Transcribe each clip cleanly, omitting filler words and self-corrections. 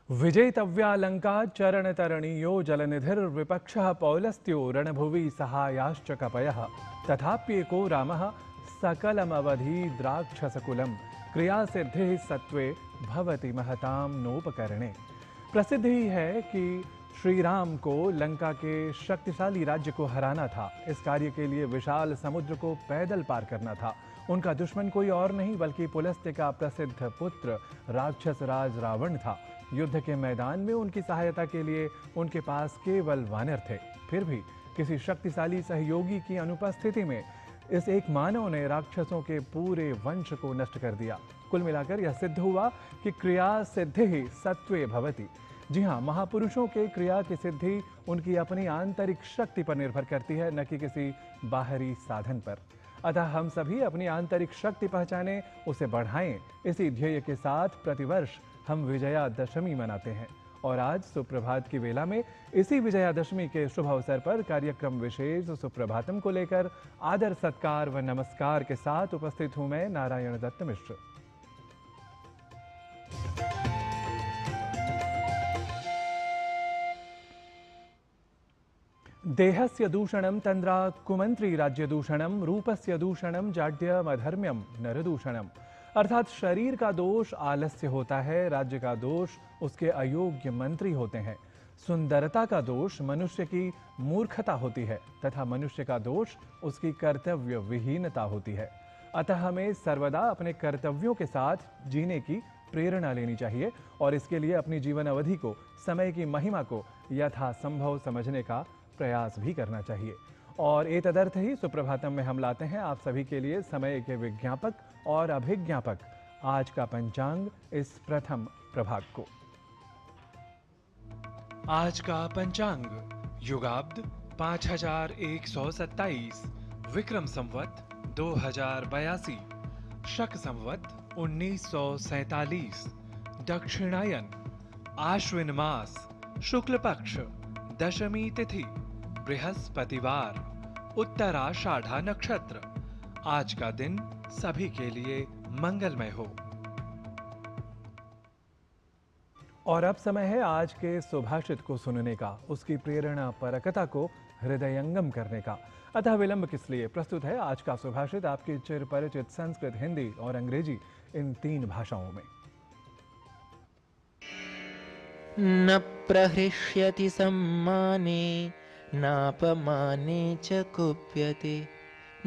विजेतव्यालंका चरणतरणीयो जलनिधिर्विपक्षः पौलस्त्यो रणभुवि सहायाश्च कपयः तथाप्येको रामः सकलमवधीद्राक्षसकुलं क्रियासिद्धिः सत्त्वे भवति महतां नोपकरणे। प्रसिद्ध ही है कि श्री राम को लंका के शक्तिशाली राज्य को हराना था। इस कार्य के लिए विशाल समुद्र को पैदल पार करना था। उनका दुश्मन कोई और नहीं बल्कि पुलस्त्य का प्रसिद्ध पुत्र राक्षस राज रावण था। युद्ध के मैदान में उनकी सहायता के लिए उनके पास केवल वानर थे। फिर भी किसी शक्तिशाली सहयोगी की अनुपस्थिति में इस एक मानव ने राक्षसों के पूरे वंश को नष्ट कर दिया। कुल मिलाकर यह सिद्ध हुआ कि क्रिया सिद्धि ही सत्त्वे भवति। जी हाँ, महापुरुषों के क्रिया की सिद्धि उनकी अपनी आंतरिक शक्ति पर निर्भर करती है, न कि किसी बाहरी साधन पर। अतः हम सभी अपनी आंतरिक शक्ति पहचानें, उसे बढ़ाएं। इसी ध्येय के साथ प्रतिवर्ष हम विजयादशमी मनाते हैं और आज सुप्रभात की वेला में इसी विजयादशमी के शुभ अवसर पर कार्यक्रम विशेष सुप्रभातम को लेकर आदर सत्कार व नमस्कार के साथ उपस्थित हूं मैं नारायण दत्त मिश्र। देहस्य दूषणं तंद्रा कुमंत्री राज्य दूषणम रूपस्य दूषणम जाड्यमधर्म्यम नरदूषणम। अर्थात शरीर का दोष आलस्य होता है, राज्य का दोष उसके अयोग्य मंत्री होते हैं, सुंदरता का दोष मनुष्य की मूर्खता होती है तथा मनुष्य का दोष उसकी कर्तव्य विहीनता होती है। अतः हमें सर्वदा अपने कर्तव्यों के साथ जीने की प्रेरणा लेनी चाहिए और इसके लिए अपनी जीवन अवधि को, समय की महिमा को यथासंभव समझने का प्रयास भी करना चाहिए। और एतदर्थ ही सुप्रभातम में हम लाते हैं आप सभी के लिए समय के विज्ञापक और अभिज्ञापक आज का पंचांग इस प्रथम प्रभाग को। आज का पंचांग युगाब्द 5127, विक्रम संवत 2082, शक संवत 1947, दक्षिणायन, आश्विन मास, शुक्ल पक्ष, दशमी तिथि, बृहस्पतिवार, उत्तराषाढ़ा नक्षत्र। आज का दिन सभी के लिए मंगलमय हो। और अब समय है आज के सुभाषित को सुनने का, उसकी प्रेरणा परकता को हृदयंगम करने का। अतः विलंब किस लिए, प्रस्तुत है आज का सुभाषित आपकी चिरपरिचित संस्कृत, हिंदी और अंग्रेजी इन 3 भाषाओं में। न प्रहृष्यति सम्माने नापमाने च कुप्यते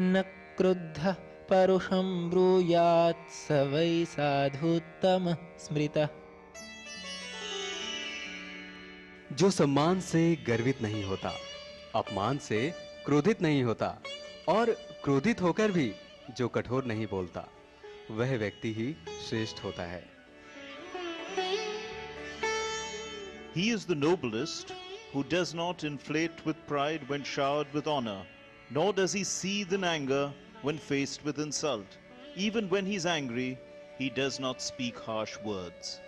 न क्रुद्धः परुषं ब्रूयात् स वै साधुत्तमः स्मृतः। जो सम्मान से गर्वित नहीं होता, अपमान से क्रोधित नहीं होता और क्रोधित होकर भी जो कठोर नहीं बोलता, वह व्यक्ति ही श्रेष्ठ होता है। He is the noblest who does not inflate with pride when showered with honor, nor does he seethe in anger when faced with insult. Even when he is angry, he does not speak harsh words.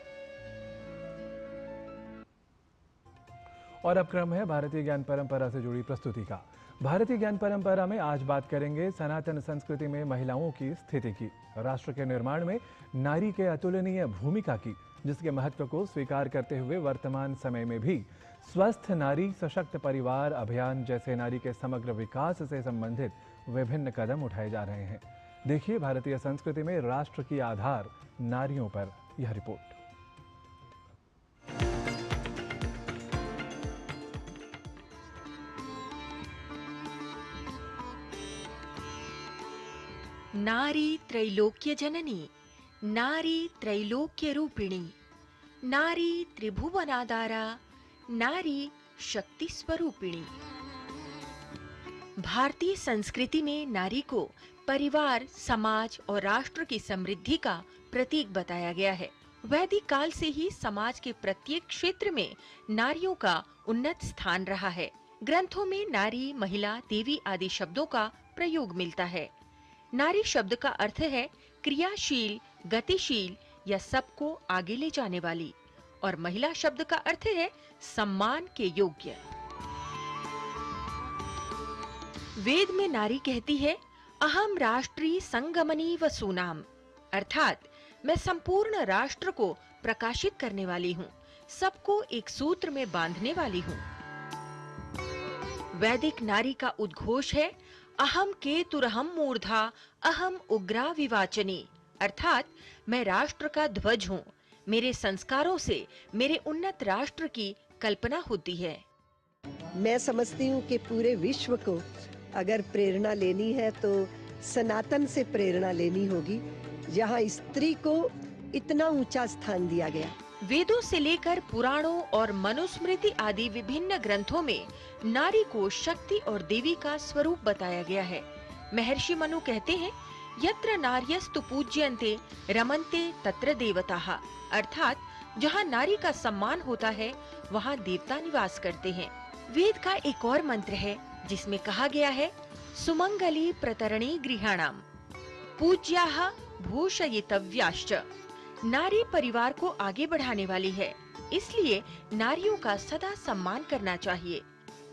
और अब क्रम है भारतीय ज्ञान परंपरा से जुड़ी प्रस्तुति का। भारतीय ज्ञान परंपरा में आज बात करेंगे सनातन संस्कृति में महिलाओं की स्थिति की, राष्ट्र के निर्माण में नारी के अतुलनीय भूमिका की, जिसके महत्व को स्वीकार करते हुए वर्तमान समय में भी स्वस्थ नारी सशक्त परिवार अभियान जैसे नारी के समग्र विकास से संबंधित विभिन्न कदम उठाए जा रहे हैं। देखिए भारतीय संस्कृति में राष्ट्र की आधार नारियों पर यह रिपोर्ट। नारी त्रैलोक्य जननी, नारी त्रैलोक्य रूपिणी, नारी त्रिभुवनाधारा, नारी शक्ति स्वरूपिणी। भारतीय संस्कृति में नारी को परिवार, समाज और राष्ट्र की समृद्धि का प्रतीक बताया गया है। वैदिक काल से ही समाज के प्रत्येक क्षेत्र में नारियों का उन्नत स्थान रहा है। ग्रंथों में नारी, महिला, देवी आदि शब्दों का प्रयोग मिलता है। नारी शब्द का अर्थ है क्रियाशील, गतिशील या सबको आगे ले जाने वाली, और महिला शब्द का अर्थ है सम्मान के योग्य। वेद में नारी कहती है अहम राष्ट्री संगमनी व सूनाम, अर्थात मैं संपूर्ण राष्ट्र को प्रकाशित करने वाली हूँ, सबको एक सूत्र में बांधने वाली हूँ। वैदिक नारी का उद्घोष है अहम केतुरहम मूर्धा अहम उग्रा विवाचनी, अर्थात मैं राष्ट्र का ध्वज हूँ, मेरे संस्कारों से मेरे उन्नत राष्ट्र की कल्पना होती है। मैं समझती हूँ कि पूरे विश्व को अगर प्रेरणा लेनी है तो सनातन से प्रेरणा लेनी होगी, जहाँ स्त्री को इतना ऊंचा स्थान दिया गया। वेदों से लेकर पुराणों और मनुस्मृति आदि विभिन्न ग्रंथों में नारी को शक्ति और देवी का स्वरूप बताया गया है। महर्षि मनु कहते हैं, यत्र नार्यस्तु पूज्यन्ते रमन्ते तत्र देवताः, अर्थात जहाँ नारी का सम्मान होता है वहाँ देवता निवास करते हैं। वेद का एक और मंत्र है जिसमें कहा गया है, सुमंगली प्रतरणी गृहाणाम पूज्याः भूषयितव्याश्च। नारी परिवार को आगे बढ़ाने वाली है, इसलिए नारियों का सदा सम्मान करना चाहिए।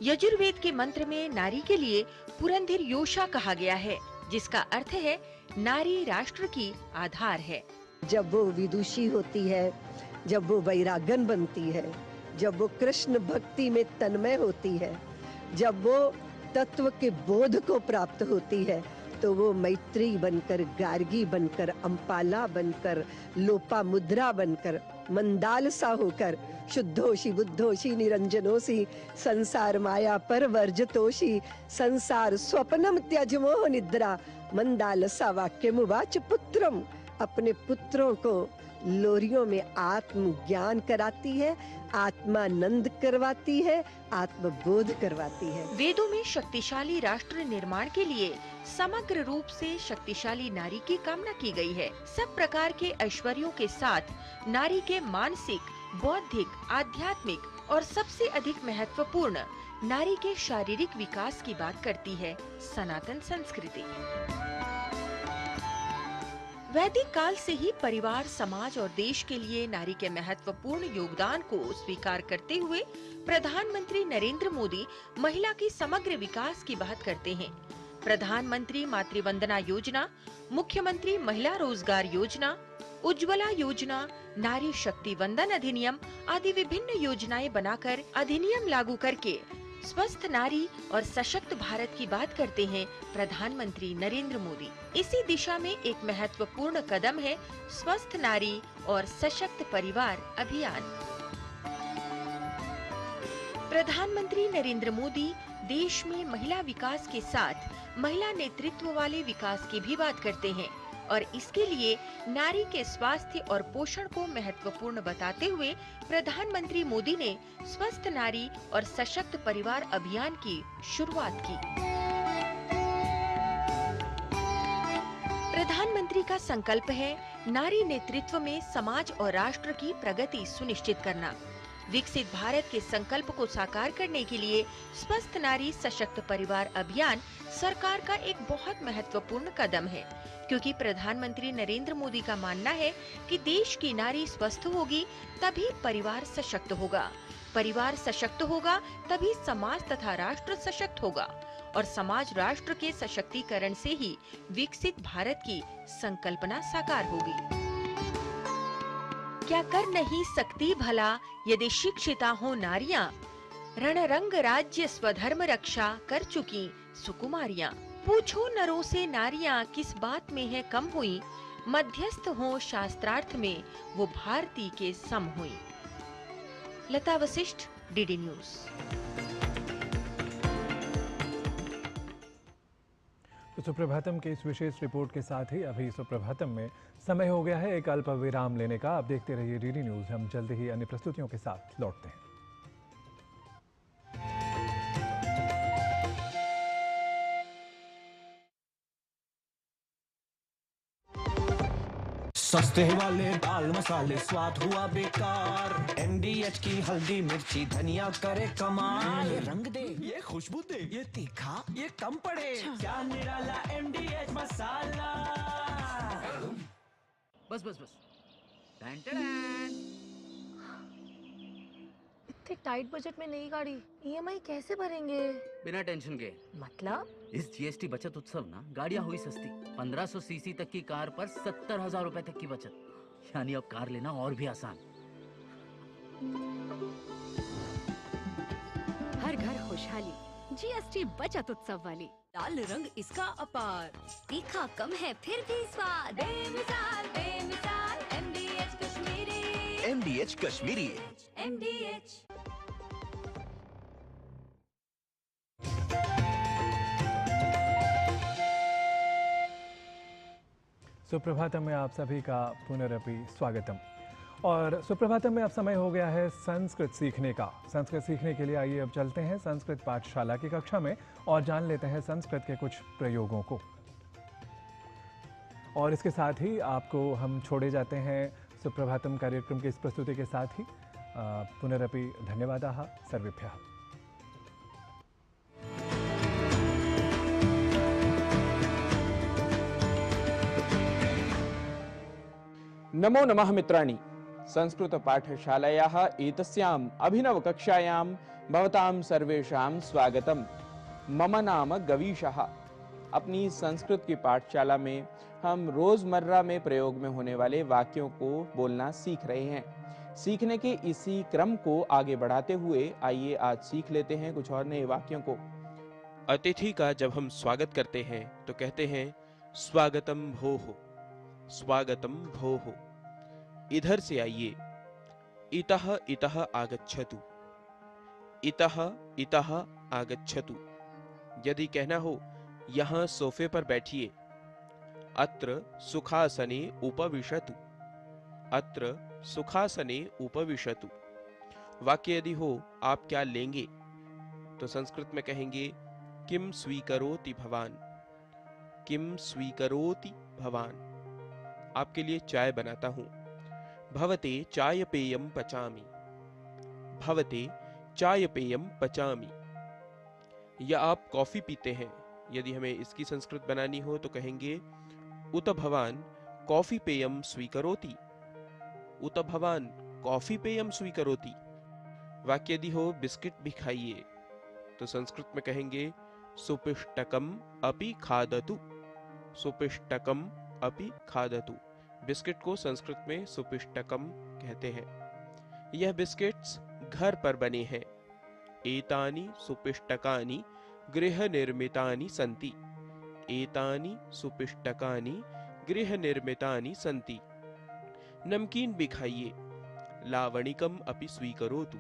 यजुर्वेद के मंत्र में नारी के लिए पुरंधिर योषा कहा गया है, जिसका अर्थ है नारी राष्ट्र की आधार है। जब वो विदुषी होती है, जब वो वैरागन बनती है, जब वो कृष्ण भक्ति में तन्मय होती है, जब वो तत्व के बोध को प्राप्त होती है, तो वो मैत्री बनकर, गार्गी बनकर, अम्पाला बनकर, लोपा मुद्रा बनकर, मंदालसा होकर, शुद्धोषी बुद्धोषी निरंजनोषी संसार माया पर वर्जतोषी संसार स्वप्नम त्यज मोह निद्रा मंदालसा वाक्यमुवाच पुत्रम, अपने पुत्रों को लोरियों में आत्म ज्ञान कराती है, आत्मानंद करवाती है, आत्मबोध करवाती है। वेदों में शक्तिशाली राष्ट्र निर्माण के लिए समग्र रूप से शक्तिशाली नारी की कामना की गई है। सब प्रकार के ऐश्वर्यों के साथ नारी के मानसिक, बौद्धिक, आध्यात्मिक और सबसे अधिक महत्वपूर्ण नारी के शारीरिक विकास की बात करती है सनातन संस्कृति। वैदिक काल से ही परिवार, समाज और देश के लिए नारी के महत्वपूर्ण योगदान को स्वीकार करते हुए प्रधानमंत्री नरेंद्र मोदी महिला की समग्र विकास की बात करते हैं। प्रधानमंत्री मातृवंदना योजना, मुख्यमंत्री महिला रोजगार योजना, उज्ज्वला योजना, नारी शक्ति वंदन अधिनियम आदि विभिन्न योजनाएं बनाकर अधिनियम लागू करके स्वस्थ नारी और सशक्त भारत की बात करते हैं प्रधानमंत्री नरेंद्र मोदी। इसी दिशा में एक महत्वपूर्ण कदम है स्वस्थ नारी और सशक्त परिवार अभियान। प्रधानमंत्री नरेंद्र मोदी देश में महिला विकास के साथ महिला नेतृत्व वाले विकास की भी बात करते हैं और इसके लिए नारी के स्वास्थ्य और पोषण को महत्वपूर्ण बताते हुए प्रधानमंत्री मोदी ने स्वस्थ नारी और सशक्त परिवार अभियान की शुरुआत की। प्रधानमंत्री का संकल्प है नारी नेतृत्व में समाज और राष्ट्र की प्रगति सुनिश्चित करना। विकसित भारत के संकल्प को साकार करने के लिए स्वस्थ नारी सशक्त परिवार अभियान सरकार का एक बहुत महत्वपूर्ण कदम है, क्योंकि प्रधानमंत्री नरेंद्र मोदी का मानना है कि देश की नारी स्वस्थ होगी तभी परिवार सशक्त होगा, परिवार सशक्त होगा तभी समाज तथा राष्ट्र सशक्त होगा और समाज राष्ट्र के सशक्तिकरण से ही विकसित भारत की संकल्पना साकार होगी। क्या कर नहीं सकती भला यदि शिक्षिता हो नारियां, रणरंग राज्य स्वधर्म रक्षा कर चुकी सुकुमारियां। पूछो नरों से नारियां किस बात में है कम हुई, मध्यस्थ हो शास्त्रार्थ में वो भारती के सम हुई। लता वशिष्ठ, डीडी न्यूज। तो सुप्रभातम के इस विशेष रिपोर्ट के साथ ही अभी सुप्रभातम में समय हो गया है एक अल्प विराम लेने का। आप देखते रहिए डीडी न्यूज। हम जल्द ही अन्य प्रस्तुतियों के साथ लौटते हैं। सस्ते वाले दाल मसाले स्वाद हुआ बेकार, MDH की हल्दी मिर्ची धनिया करे कमाल। ये रंग दे, ये खुशबू दे, ये तीखा, ये कम पड़े, क्या निराला MDH मसाला। बस बस बस। इतने टाइट बजट में नई गाड़ी EMI कैसे भरेंगे? बिना टेंशन के। मतलब इस GST बचत उत्सव ना गाड़ियाँ हुई सस्ती। 1500 सीसी तक की कार पर 70,000 रुपए तक की बचत, यानी अब कार लेना और भी आसान। हर घर खुशहाली, जीएसटी बचत उत्सव वाली। लाल रंग इसका अपार, तीखा कम है फिर भी स्वाद। बेमिसाल बेमिसाल MDH Kashmiri. MDH Kashmiri. MDH। Suprabhatam में आप सभी का पुनरपि स्वागतम। और सुप्रभातम में अब समय हो गया है संस्कृत सीखने का। संस्कृत सीखने के लिए आइए अब चलते हैं संस्कृत पाठशाला की कक्षा में और जान लेते हैं संस्कृत के कुछ प्रयोगों को। और इसके साथ ही आपको हम छोड़े जाते हैं सुप्रभातम कार्यक्रम की इस प्रस्तुति के साथ ही। पुनरपि धन्यवादाः सर्वेभ्यः। नमो नमः मित्राणि। संस्कृत पाठशालायाः एतस्याम् अभिनवकक्षायां भवतां सर्वेषां स्वागतम्। मम नाम गवीशः। अपनी संस्कृत की पाठशाला में हम रोजमर्रा में प्रयोग में होने वाले वाक्यों को बोलना सीख रहे हैं। सीखने के इसी क्रम को आगे बढ़ाते हुए आइए आज सीख लेते हैं कुछ और नए वाक्यों को। अतिथि का जब हम स्वागत करते हैं तो कहते हैं स्वागतम भोः, स्वागतम भोः। इधर से आइए, इतः इतः आगच्छतु, इतः इतः आगच्छतु। यदि कहना हो यहाँ सोफे पर बैठिए, अत्र सुखासने उपविशतु, अत्र सुखासने उपविशतु। वाक्य यदि हो आप क्या लेंगे तो संस्कृत में कहेंगे किम स्वीकरोति भवान, किम स्वीकरोति भवान। आपके लिए चाय बनाता हूं। भवते चाय पेयम पचामि, भवते चाय पेयम पचामि। या आप कॉफी पीते हैं, यदि हमें इसकी संस्कृत बनानी हो तो कहेंगे उत भवान कॉफी पेयम स्वीकरोति, उत भवान कॉफी पेयम स्वीकरोति। वाक्य यदि हो बिस्किट भी खाइए तो संस्कृत में कहेंगे सुपिष्टकम अपि खादतु, सुपिष्टकम अपि खादतु। बिस्किट को संस्कृत में सुपिष्टकम कहते हैं। यह बिस्किट्स घर पर बने हैं। एतानि सुपिष्टकानि गृह निर्मितानि सन्ति, एतानि सुपिष्टकानि गृह निर्मितानि सन्ति। नमकीन भी खाइए, लावणिकम अपि स्वीकरोतु,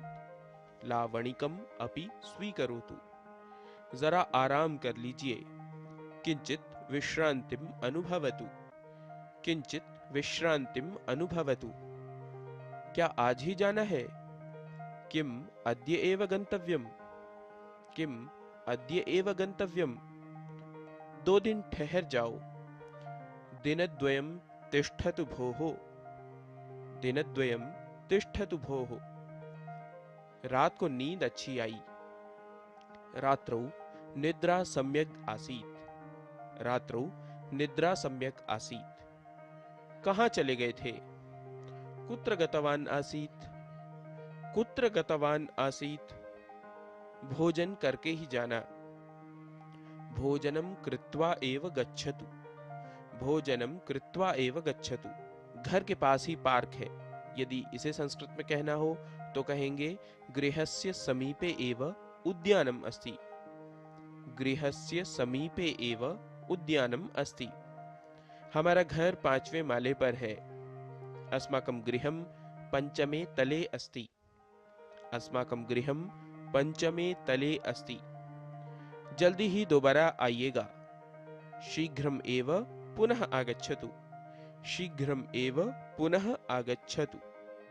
लावणिकम अपि स्वीकरोतु। जरा आराम कर लीजिए, किंचित विश्रांतिम अनुभवतु, किंचित विश्रांतिम अनुभवतु। क्या आज ही जाना है? किम अद्य एव गंतव्यम, किम अद्य एव गंतव्यम। 2 दिन ठहर जाओ, दिनद्वयम तिष्ठतु भोः, दिनद्वयम तिष्ठतु भोः। रात को नींद अच्छी आई, रात्रौ निद्रा सम्यक् आसीत्, रात्रौ निद्रा सम्यक् आसीत्। कहाँ चले गए थे? कुत्र गतवान आसीत्, कुत्र गतवान आसीत्। भोजन करके ही जाना, भोजनम कृत्वा एव गच्छतु, भोजनम कृत्वा एव गच्छतु। घर के पास ही पार्क है। यदि इसे संस्कृत में कहना हो तो कहेंगे गृहस्य समीपे एव उद्यानम अस्ति, गृहस्य समीपे एव उद्यानम अस्ति। हमारा घर 5वें माले पर है। अस्माकं गृहं पंचमे तले अस्ति, अस्माकं गृहं पंचमे तले अस्ति। जल्दी ही दोबारा आइएगा, शीघ्रम एव पुनः आगच्छतु, शीघ्रम एव पुनः आगच्छतु।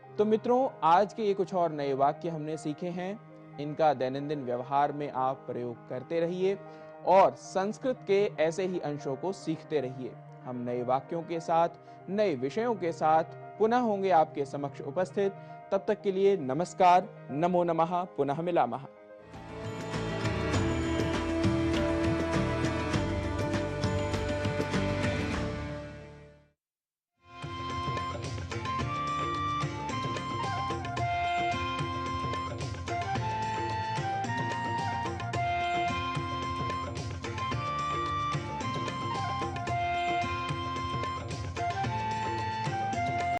तो मित्रों, आज के ये कुछ और नए वाक्य हमने सीखे हैं। इनका दैनंदिन व्यवहार में आप प्रयोग करते रहिए और संस्कृत के ऐसे ही अंशों को सीखते रहिए। हम नए वाक्यों के साथ, नए विषयों के साथ पुनः होंगे आपके समक्ष उपस्थित। तब तक के लिए नमस्कार, नमो नमः, पुनः मिलामः।